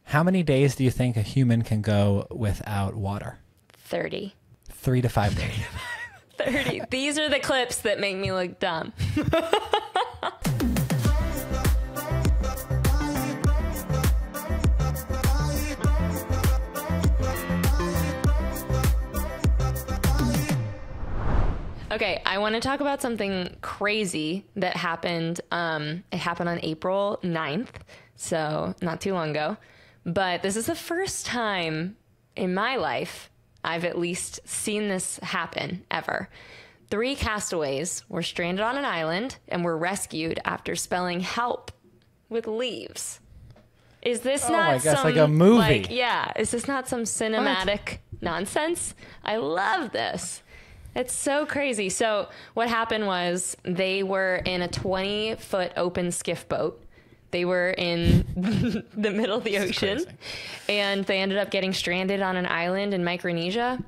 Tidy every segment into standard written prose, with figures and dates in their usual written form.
How many days do you think a human can go without water? 30. 3 to 5 days. 30. These are the clips that make me look dumb. Okay, I want to talk about something crazy that happened. It happened on April 9th, so not too long ago. But this is the first time in my life I've at least seen this happen ever. 3 castaways were stranded on an island and were rescued after spelling help with leaves. Is this not my gosh, some, like a movie. is this not some cinematic nonsense? I love this. It's so crazy. So what happened was they were in a 20-foot open skiff boat. They were in the middle of the ocean, and they ended up getting stranded on an island in Micronesia.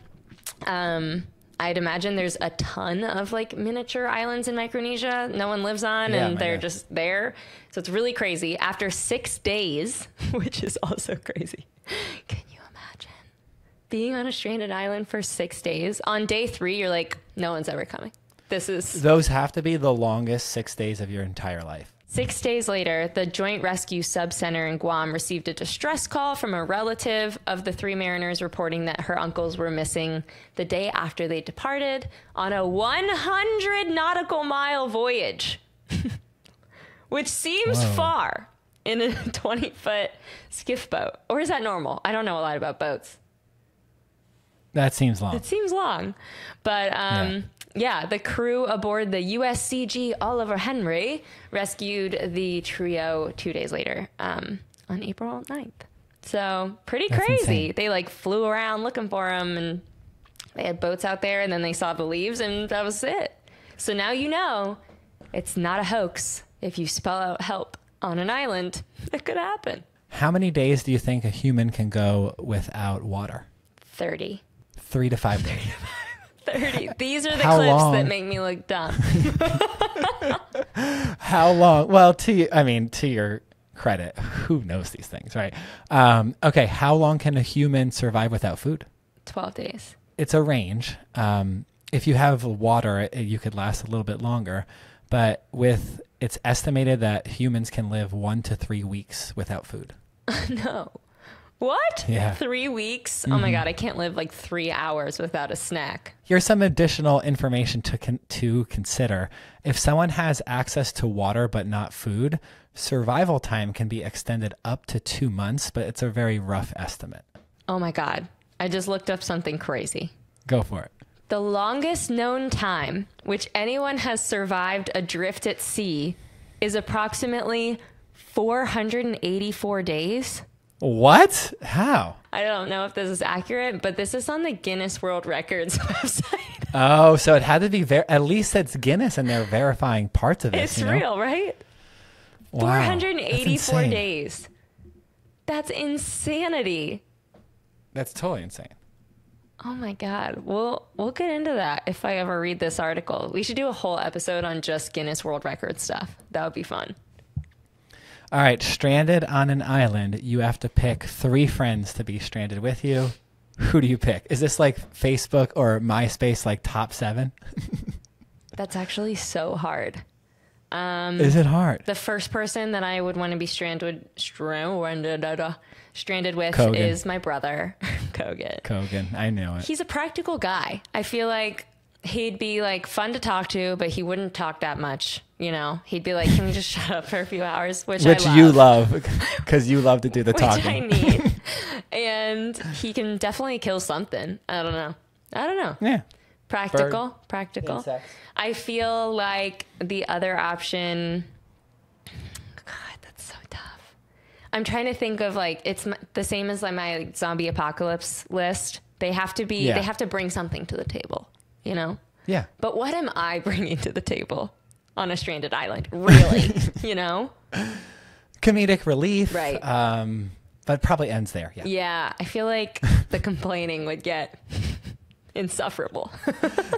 I'd imagine there's a ton of like miniature islands in Micronesia no one lives on, and they're just there. So it's really crazy. After 6 days, which is also crazy. Can you imagine being on a stranded island for 6 days? On day 3, you're like, no one's ever coming. Those have to be the longest 6 days of your entire life. 6 days later, the Joint Rescue Sub-Center in Guam received a distress call from a relative of the 3 mariners reporting that her uncles were missing the day after they departed on a 100 nautical mile voyage, which seems far in a 20-foot skiff boat. Or is that normal? I don't know a lot about boats. That seems long. It seems long. But yeah, the crew aboard the USCG Oliver Henry rescued the trio 2 days later on April 9th. So pretty crazy. Insane. They like flew around looking for them, and they had boats out there, and then they saw the leaves, and that was it. So now you know it's not a hoax. If you spell out help on an island, it could happen. How many days do you think a human can go without water? 30. 3 to 5 days. 30. These are the How clips long? that make me look dumb. How long? Well, to your credit, who knows these things, right? Okay, how long can a human survive without food? 12 days. It's a range. If you have water, you could last a little bit longer. But it's estimated that humans can live 1 to 3 weeks without food. No. What? Yeah. 3 weeks? Oh my God, I can't live like 3 hours without a snack. Here's some additional information to consider. If someone has access to water but not food, survival time can be extended up to 2 months, but it's a very rough estimate. Oh my God. I just looked up something crazy. Go for it. The longest known time which anyone has survived adrift at sea is approximately 484 days. What? How? I don't know if this is accurate, but this is on the Guinness World Records website. Oh, so it had to be at least it's Guinness, and they're verifying parts of it. It's real, right? Wow, 484 that's days. That's insanity. That's totally insane. Oh my God. We'll get into that if I ever read this article. We should do a whole episode on just Guinness World Records stuff. That would be fun. All right, stranded on an island. You have to pick 3 friends to be stranded with you. Who do you pick? Is this like Facebook or MySpace, like top 7? That's actually so hard. Is it hard? The first person that I would want to be stranded with Kogan. is my brother, Kogan. Kogan, I know it. He's a practical guy. I feel like he'd be like fun to talk to, but he wouldn't talk that much. You know, he'd be like, can we just shut up for a few hours? Which I love. You love, because you love to do the talking. Which I need. And he can definitely kill something. I don't know. Yeah. Practical. Insects. I feel like the other option, God, that's so tough. I'm trying to think of like, it's the same as like my zombie apocalypse list. They have to be, they have to bring something to the table, you know? Yeah. But what am I bringing to the table on a stranded island? Really? You know? Comedic relief. Right. But probably ends there. Yeah. Yeah. I feel like the complaining would get insufferable.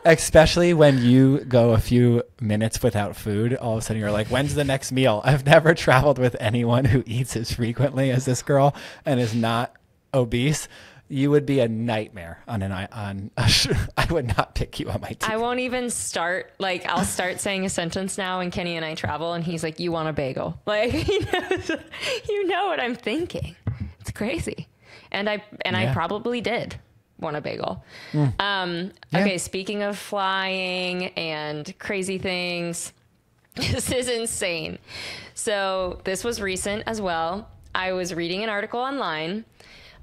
Especially when you go a few minutes without food, all of a sudden you're like, when's the next meal? I've never traveled with anyone who eats as frequently as this girl and is not obese. You would be a nightmare I would not pick you on my team. I won't even start. Like, I'll start saying a sentence now when Kenny and I travel and he's like, you want a bagel? Like, you know what I'm thinking. It's crazy. And I probably did want a bagel. Okay. Speaking of flying and crazy things, this is insane. So this was recent as well. I was reading an article online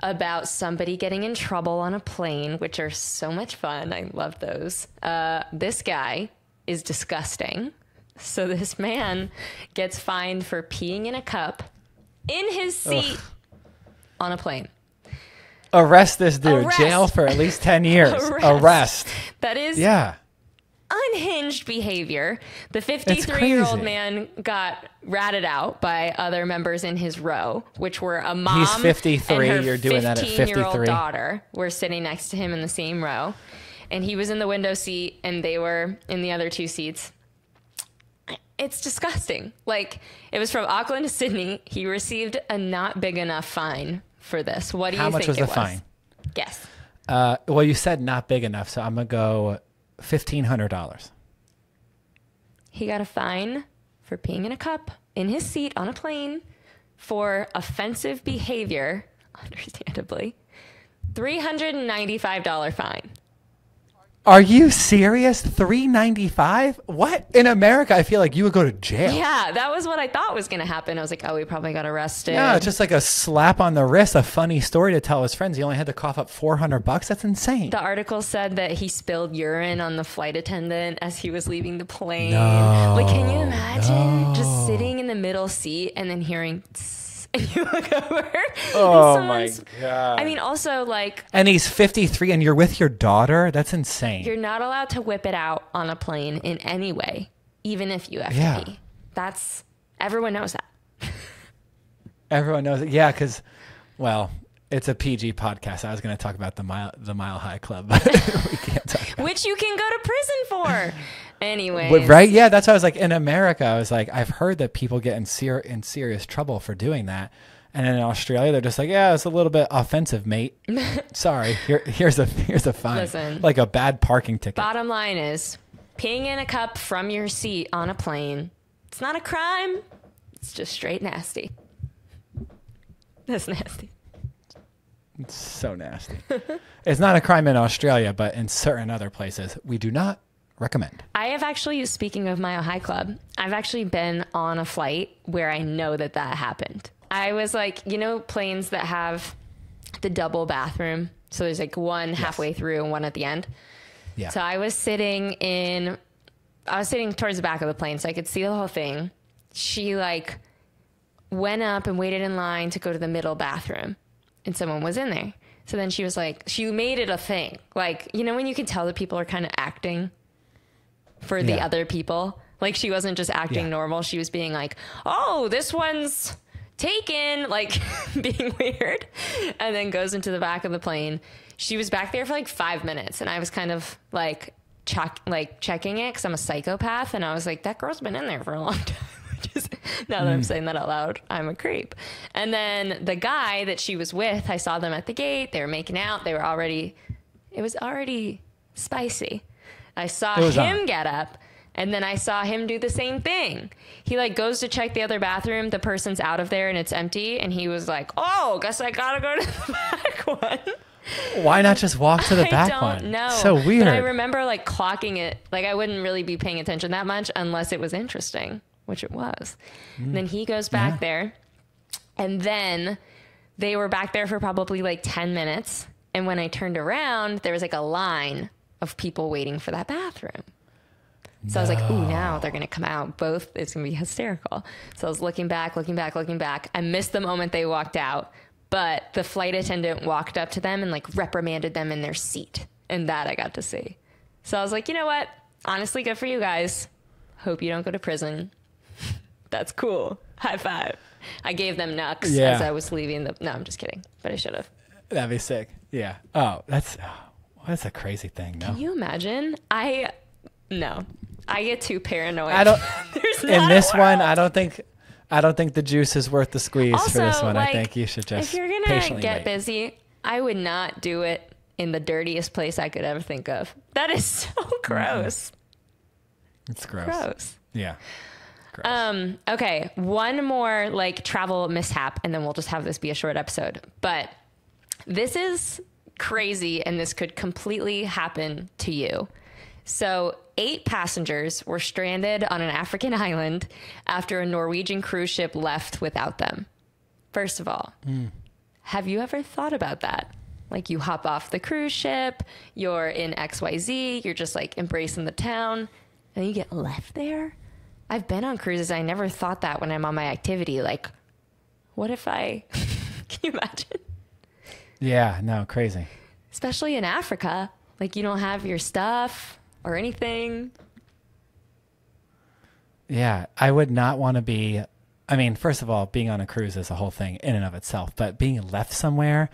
about somebody getting in trouble on a plane, which are so much fun. I love those. This guy is disgusting. So this man gets fined for peeing in a cup in his seat on a plane. Arrest this dude. Jail for at least 10 years. Arrest. That is unhinged behavior. The 53-year-old man got ratted out by other members in his row, which were a mom. He's 53. And her You're doing that at 53. 15-year-old daughter were sitting next to him in the same row. And he was in the window seat and they were in the other two seats. It's disgusting. Like, it was from Auckland to Sydney. He received a not big enough fine for this. What do you think it was? How much was the fine? Guess. Well, you said not big enough, so I'm going to go $1,500. He got a fine for peeing in a cup in his seat on a plane for offensive behavior, understandably. $395 fine. Are you serious? $395? What? In America, I feel like you would go to jail. Yeah, that was what I thought was going to happen. I was like, oh, he probably got arrested. Yeah, it's just like a slap on the wrist, a funny story to tell his friends. He only had to cough up $400. That's insane. The article said that he spilled urine on the flight attendant as he was leaving the plane. No, like, can you imagine just sitting in the middle seat and then hearing tss, and you look over? Oh my God. I mean, also, like... And he's 53 and you're with your daughter? That's insane. You're not allowed to whip it out on a plane in any way, even if you have to pee. That's... Everyone knows that. Everyone knows it. Yeah, because, well, it's a PG podcast. I was going to talk about the Mile High Club, but we can't talk about Which you can go to prison for. Anyways. Right? Yeah, that's why I was like, in America, I was like, I've heard that people get in serious trouble for doing that. And in Australia, they're just like, yeah, it's a little bit offensive, mate. Sorry, here's a fine. Listen, like a bad parking ticket. Bottom line is, peeing in a cup from your seat on a plane, it's not a crime. It's just straight nasty. That's nasty. It's so nasty. It's not a crime in Australia, but in certain other places, we do not recommend. I have actually, speaking of Mile High Club, I've actually been on a flight where I know that happened. I was like, you know, planes that have the double bathroom. So there's like one halfway through and one at the end. Yeah. So I was sitting towards the back of the plane so I could see the whole thing. She like went up and waited in line to go to the middle bathroom and someone was in there. So then she was like, she made it a thing. Like, you know, when you can tell that people are kind of acting for the other people, like she wasn't just acting normal. She was being like, oh, this one's taken, like being weird, and then goes into the back of the plane. She was back there for like 5 minutes and I was kind of like checking it because I'm a psychopath, and I was like, that girl's been in there for a long time. Now that I'm saying that out loud, I'm a creep. And then the guy that she was with, I saw them at the gate, they were making out, it was already spicy. I saw him get up, and then I saw him do the same thing. He like goes to check the other bathroom. The person's out of there and it's empty. And he was like, oh, guess I gotta go to the back one. Why not just walk to the back one? I don't know. So weird. But I remember like clocking it. Like I wouldn't really be paying attention that much unless it was interesting, which it was. And then he goes back there, and then they were back there for probably like 10 minutes. And when I turned around, there was like a line of people waiting for that bathroom. So I was like, ooh, now they're going to come out. Both, it's going to be hysterical. So I was looking back. I missed the moment they walked out, but the flight attendant walked up to them and like reprimanded them in their seat. And that I got to see. So I was like, you know what? Honestly, good for you guys. Hope you don't go to prison. That's cool. High five. I gave them knucks as I was leaving. No, I'm just kidding. But I should have. That'd be sick. Yeah. Oh, That's a crazy thing. No. Can you imagine? No. I get too paranoid. I don't. There's In not a this one, world. I don't think the juice is worth the squeeze for this Also, one. I like, think you should just if you're gonna patiently get wait. busy, I would not do it in the dirtiest place I could ever think of. That is so gross. It's gross. Gross. Yeah. Gross. Okay, one more like travel mishap, and then we'll just have this be a short episode. But this is crazy, and this could completely happen to you. So 8 passengers were stranded on an African island after a Norwegian cruise ship left without them. First of all, have you ever thought about that? Like, you hop off the cruise ship, you're in XYZ, you're just like embracing the town, and you get left there? I've been on cruises. I never thought that when I'm on my activity. Like, what if can you imagine? Yeah. No. Crazy. Especially in Africa. Like, you don't have your stuff or anything. Yeah. I would not want to be. I mean, first of all, being on a cruise is a whole thing in and of itself. But being left somewhere.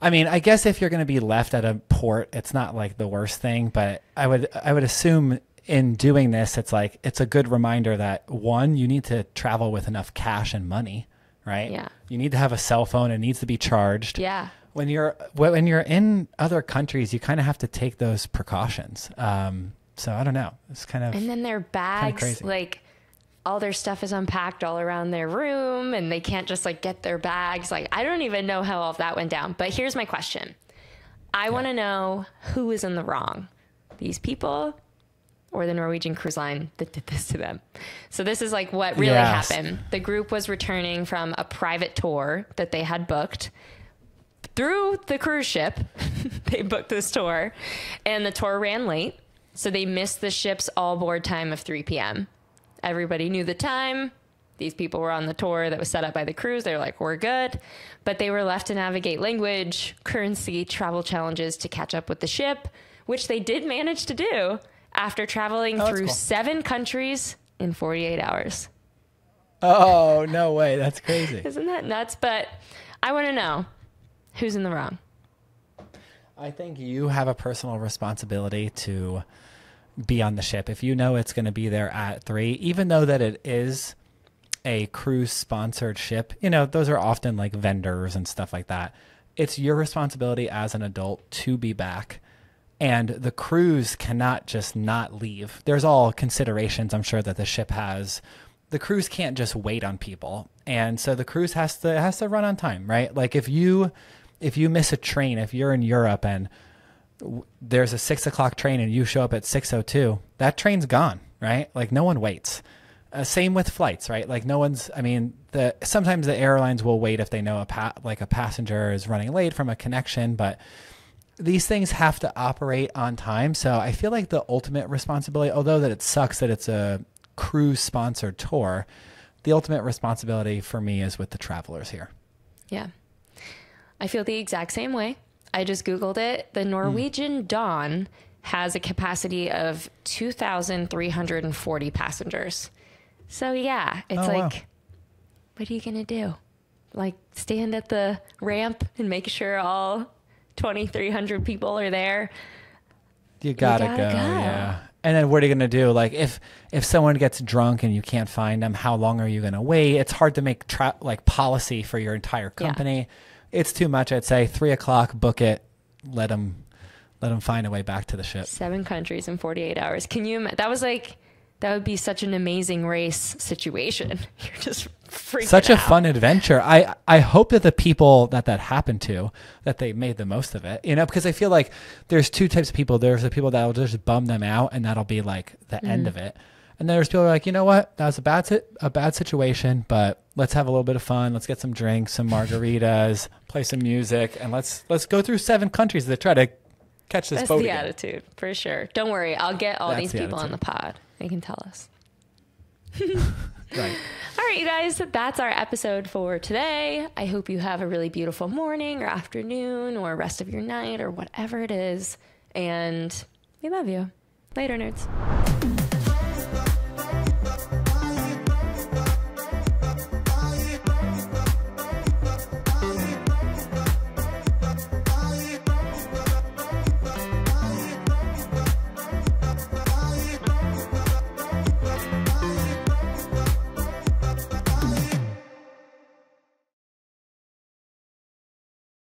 I mean, I guess if you're going to be left at a port, it's not like the worst thing. But I would assume, in doing this, it's like, it's a good reminder that, one, you need to travel with enough cash and money, right? Yeah. You need to have a cell phone. It needs to be charged. Yeah. When you're in other countries, you kind of have to take those precautions. So I don't know. It's kind of, And then their bags, crazy. like, all their stuff is unpacked all around their room, and they can't just like get their bags. Like, I don't even know how all of that went down. But here's my question. I want to know who is in the wrong. These people or the Norwegian cruise line that did this to them. So this is like what really Yes. happened. The group was returning from a private tour that they had booked through the cruise ship. They booked this tour, and the tour ran late. So they missed the ship's all board time of 3 p.m. Everybody knew the time. These people were on the tour that was set up by the cruise. They're like, we're good. But they were left to navigate language, currency, travel challenges to catch up with the ship, which they did manage to do after traveling through cool. 7 countries in 48 hours. oh, no way. That's crazy. Isn't that nuts? But I want to know who's in the wrong. I think you have a personal responsibility to be on the ship. If you know it's going to be there at 3, even though that it is a cruise sponsored ship, you know, those are often like vendors and stuff like that. It's your responsibility as an adult to be back. And the cruise cannot just not leave. There's all considerations, I'm sure, that the ship has. The cruise can't just wait on people. And so the cruise has to run on time, right? Like if you miss a train, if you're in Europe and there's a 6:00 train and you show up at 6:02, that train's gone, right? Like no one waits. Same with flights, right? Like no one's, I mean, sometimes the airlines will wait if they know a passenger is running late from a connection, but these things have to operate on time. So I feel like the ultimate responsibility, although that it sucks that it's a cruise sponsored tour, the ultimate responsibility for me is with the travelers here. Yeah. I feel the exact same way. I just Googled it. The Norwegian Dawn has a capacity of 2,340 passengers. So yeah, it's wow. what are you going to do? Like stand at the ramp and make sure all 2,300 people are there? You gotta go. Yeah. And then what are you going to do? Like if someone gets drunk and you can't find them, how long are you going to wait? It's hard to make policy for your entire company. Yeah. It's too much. I'd say 3:00, book it. Let them find a way back to the ship. 7 countries in 48 hours. Can you imagine? That would be such an amazing race situation. You're just freaking Such a out. fun adventure. I hope that the people that happened to, that they made the most of it, you know, because I feel like there's 2 types of people. There's the people that will just bum them out and that'll be like the end of it. And there's people who are like, you know what? That was a bad situation, but let's have a little bit of fun. Let's get some drinks, some margaritas, play some music, and let's go through 7 countries to try to catch this boat. That's the again. attitude, for sure. Don't worry. I'll get all these people on the pod. They can tell us. Right. All right, you guys, that's our episode for today. I hope you have a really beautiful morning or afternoon or rest of your night or whatever it is. And we love you. Later, nerds.